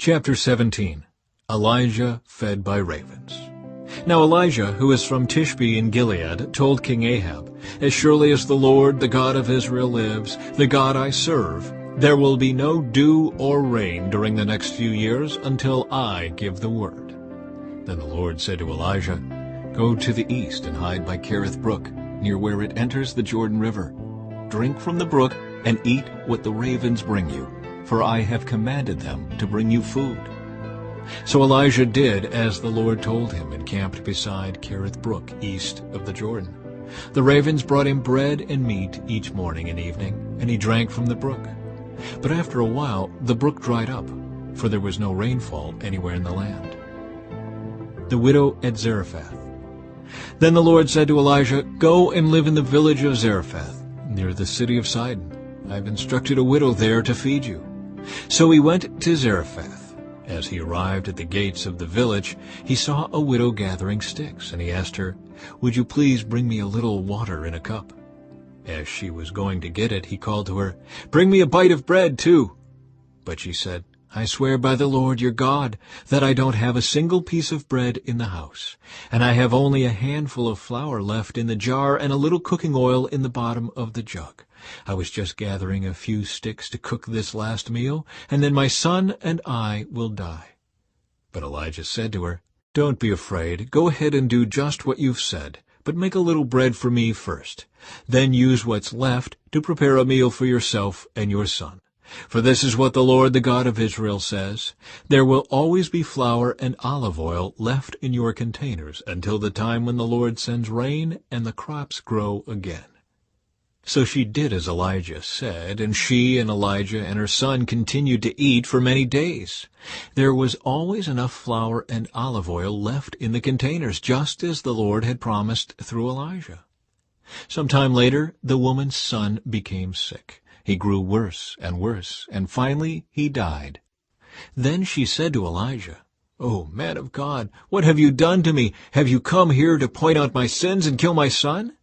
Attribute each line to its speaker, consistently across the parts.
Speaker 1: Chapter 17. Elijah fed by ravens. Now Elijah, who is from Tishbe in Gilead, told King Ahab, "As surely as the Lord, the God of Israel, lives, the God I serve, there will be no dew or rain during the next few years until I give the word." Then the Lord said to Elijah, "Go to the east and hide by Kerith Brook, near where it enters the Jordan River. Drink from the brook and eat what the ravens bring you, for I have commanded them to bring you food." So Elijah did as the Lord told him and camped beside Kerith Brook, east of the Jordan. The ravens brought him bread and meat each morning and evening, and he drank from the brook. But after a while the brook dried up, for there was no rainfall anywhere in the land. The widow at Zarephath. Then the Lord said to Elijah, "Go and live in the village of Zarephath, near the city of Sidon. I have instructed a widow there to feed you." So he went to Zarephath. As he arrived at the gates of the village, he saw a widow gathering sticks, and he asked her, "Would you please bring me a little water in a cup?" As she was going to get it, he called to her, "Bring me a bite of bread, too." But she said, "I swear by the Lord your God that I don't have a single piece of bread in the house, and I have only a handful of flour left in the jar and a little cooking oil in the bottom of the jug. I was just gathering a few sticks to cook this last meal, and then my son and I will die." But Elijah said to her, "Don't be afraid. Go ahead and do just what you've said, but make a little bread for me first. Then use what's left to prepare a meal for yourself and your son. For this is what the Lord, the God of Israel, says, there will always be flour and olive oil left in your containers until the time when the Lord sends rain and the crops grow again." So she did as Elijah said, and she and Elijah and her son continued to eat for many days. There was always enough flour and olive oil left in the containers, just as the Lord had promised through Elijah. Some time later, the woman's son became sick. He grew worse, and finally he died. Then she said to Elijah, "Oh, man of God, what have you done to me? Have you come here to point out my sins and kill my son?"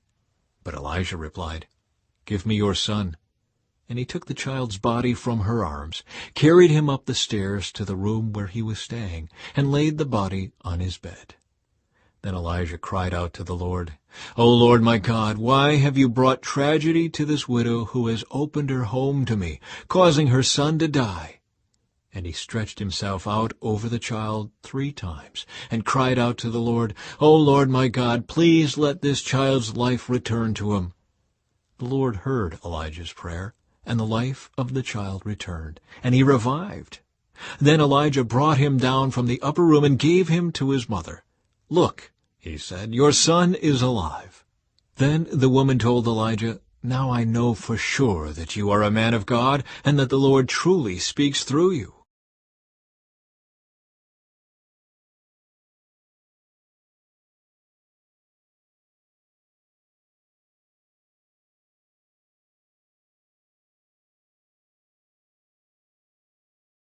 Speaker 1: But Elijah replied, "Give me your son." And he took the child's body from her arms, carried him up the stairs to the room where he was staying, and laid the body on his bed. Then Elijah cried out to the Lord, "O Lord my God, why have you brought tragedy to this widow who has opened her home to me, causing her son to die?" And he stretched himself out over the child 3 times, and cried out to the Lord, "O Lord my God, please let this child's life return to him." The Lord heard Elijah's prayer, and the life of the child returned, and he revived. Then Elijah brought him down from the upper room and gave him to his mother. "Look," he said, "your son is alive." Then the woman told Elijah, "Now I know for sure that you are a man of God, and that the Lord truly speaks through you."